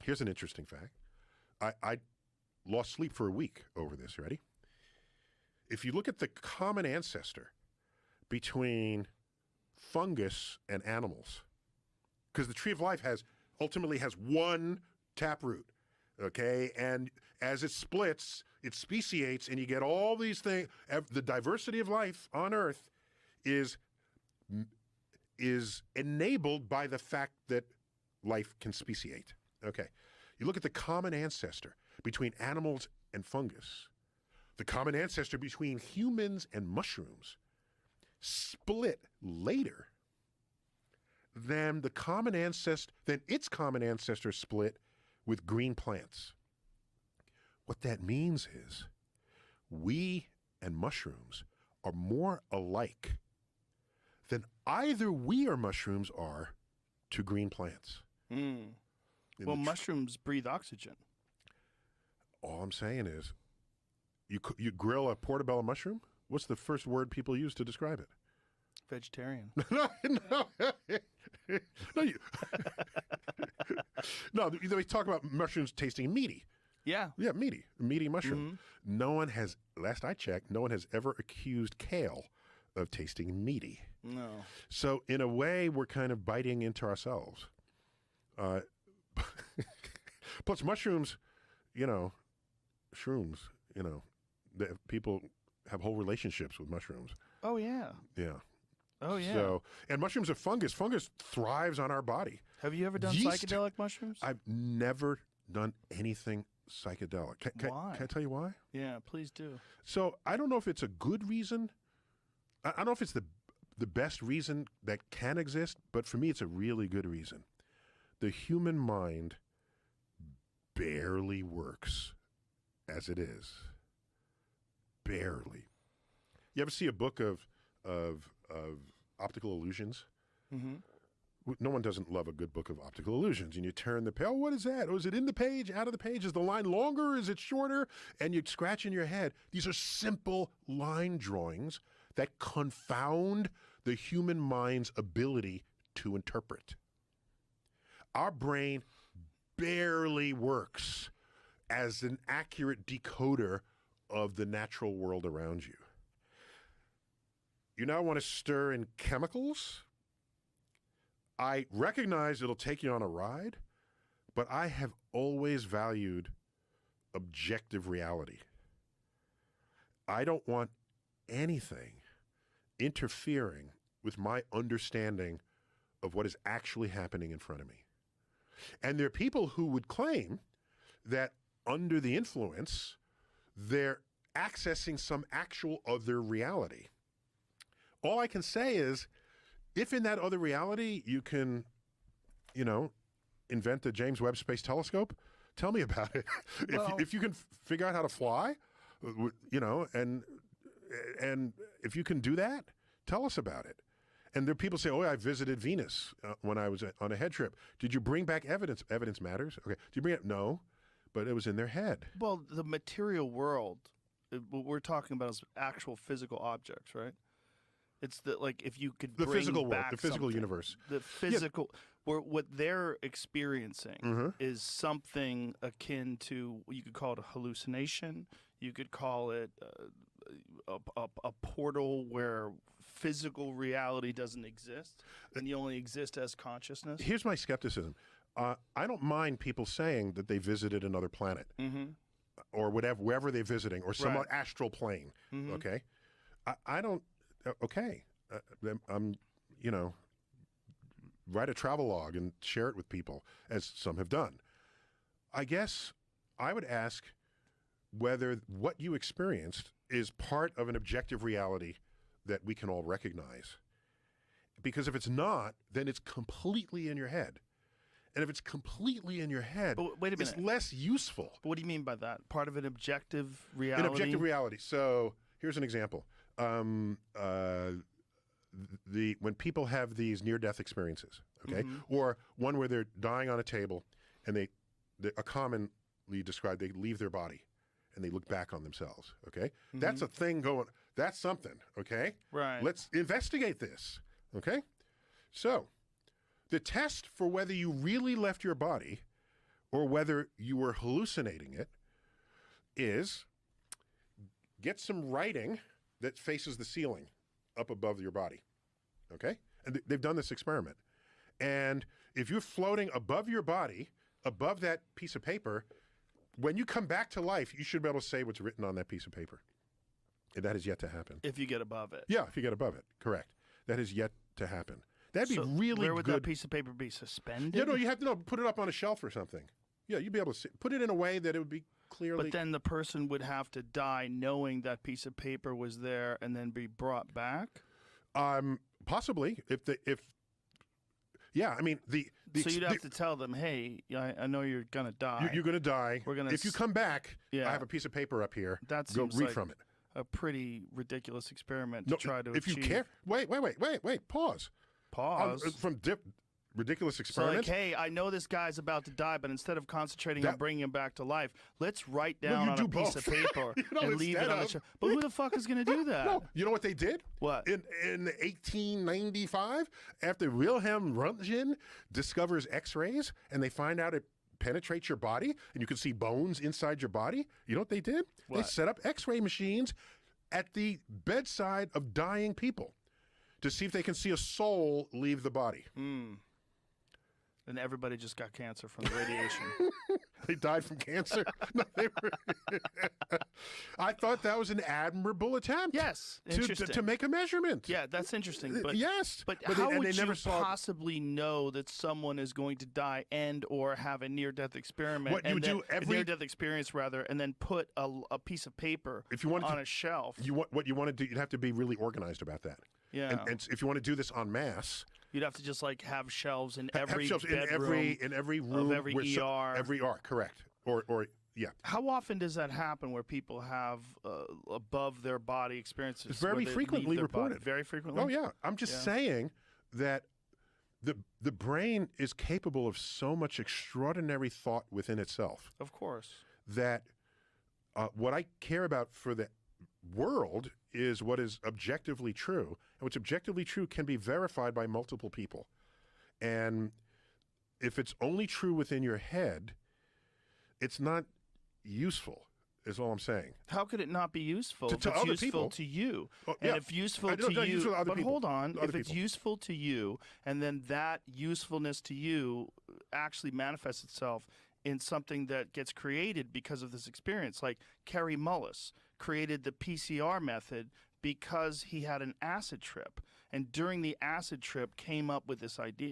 Here's an interesting fact. I lost sleep for a week over this. Ready? If you look at the common ancestor between fungus and animals, because the tree of life ultimately has one taproot, okay? And as it splits, it speciates, and you get all these things. The diversity of life on Earth is enabled by the fact that life can speciate. Okay. You look at the common ancestor between animals and fungus. The common ancestor between humans and mushrooms split later than its common ancestor split with green plants. What that means is we and mushrooms are more alike than either we or mushrooms are to green plants. Well, mushrooms breathe oxygen. All I'm saying is, you grill a portobello mushroom? What's the first word people use to describe it? Vegetarian. No, they talk about mushrooms tasting meaty. Yeah. Yeah, meaty mushroom. Mm-hmm. No one has, last I checked, no one has ever accused kale of tasting meaty. No. So in a way, we're kind of biting into ourselves. Plus mushrooms, shrooms, people have whole relationships with mushrooms. Oh, yeah. Yeah. Oh, yeah. So, and mushrooms are fungus. Fungus thrives on our body. Have you ever done psychedelic mushrooms? I've never done anything psychedelic. Why? Can I tell you why? Yeah, please do. So I don't know if it's a good reason. I don't know if it's the best reason that can exist, but for me, it's a really good reason. The human mind barely works as it is. Barely. You ever see a book of optical illusions? Mm-hmm. No one doesn't love a good book of optical illusions. And you turn the page, oh, what is that? Oh, is it in the page, out of the page? Is the line longer? Is it shorter? And you scratch in your head. These are simple line drawings that confound the human mind's ability to interpret. Our brain barely works as an accurate decoder of the natural world around you. You now want to stir in chemicals? I recognize it'll take you on a ride, but I have always valued objective reality. I don't want anything interfering with my understanding of what is actually happening in front of me. And there are people who would claim that under the influence, they're accessing some actual other reality. All I can say is, if in that other reality you can, invent the James Webb Space Telescope, tell me about it. If you can figure out how to fly, and if you can do that, tell us about it. And there are people say, oh, I visited Venus when I was on a head trip. Did you bring back evidence? Evidence matters. Okay. Did you bring it? No, but it was in their head. Well, the material world, what we're talking about is actual physical objects, right? It's if you could bring physical back world, the physical universe. The physical, where what they're experiencing is something akin to, you could call it a hallucination. You could call it a portal where physical reality doesn't exist, and you only exist as consciousness. Here's my skepticism. I don't mind people saying that they visited another planet or whatever, wherever they're visiting, or some astral plane. Okay, I don't. Okay, write a travelogue and share it with people, as some have done. I guess I would ask whether what you experienced is part of an objective reality that we can all recognize. Because if it's not, then it's completely in your head. And if it's completely in your head, but wait a minute, it's less useful. What do you mean by that? Part of an objective reality? An objective reality. So here's an example. When people have these near-death experiences, okay, or one where they're dying on a table, and they commonly described, they leave their body and they look back on themselves. Okay, that's a thing going. That's something. Okay, right. Let's investigate this. Okay, so the test for whether you really left your body or whether you were hallucinating it is get some writing that faces the ceiling up above your body, okay? And they've done this experiment. And if you're floating above your body, above that piece of paper, when you come back to life, you should be able to say what's written on that piece of paper. And that is yet to happen. If you get above it. Yeah, if you get above it, correct. That is yet to happen. That'd be really good. Where would that piece of paper be suspended? Yeah, no, you have to put it up on a shelf or something. Yeah, you'd be able to put it in a way that it would be clearly. But then the person would have to die knowing that piece of paper was there and then be brought back? Possibly. Yeah, I mean, so you'd have to tell them, hey, I know you're going to die. You're going to die. If you come back, yeah. I have a piece of paper up here. That Go seems read like from it. A pretty ridiculous experiment to try to if achieve. You care, wait, pause. Pause. From ridiculous So experiment. like, hey, I know this guy's about to die, but instead of concentrating on bringing him back to life, let's write down on a piece of paper and leave it on the shelf. But who the fuck is going to do that? No, you know what they did? What? In 1895, after Wilhelm Röntgen discovers X-rays, and they find out it penetrates your body, and you can see bones inside your body. You know what they did? What? They set up X-ray machines at the bedside of dying people to see if they can see a soul leave the body. And everybody just got cancer from the radiation. They died from cancer? No, they were I thought that was an admirable attempt. Yes, interesting. To make a measurement. Yeah, that's interesting. But, yes. But how would you possibly know that someone is going to die and or have a near-death experiment? What you would do a near-death experience, rather, and then put a piece of paper on a shelf. What you want to do, you'd have to be really organized about that. Yeah. And if you want to do this en masse, you'd have to just like have shelves in every bedroom, in every room, of every ER, every ER, correct? Or yeah. How often does that happen where people have above their body experiences? It's very frequently reported. Very frequently. Oh yeah, I'm just saying that the brain is capable of so much extraordinary thought within itself. Of course. That what I care about for the world is what is objectively true, and what's objectively true can be verified by multiple people. And if it's only true within your head, it's not useful, is all I'm saying. How could it not be useful? To if it's other useful people. To you. Oh, and yeah. if useful to you, useful to other but people. hold on, Other if it's people. useful to you, and then that usefulness to you actually manifests itself in something that gets created because of this experience, like Kerry Mullis created the PCR method because he had an acid trip, and during the acid trip came up with this idea.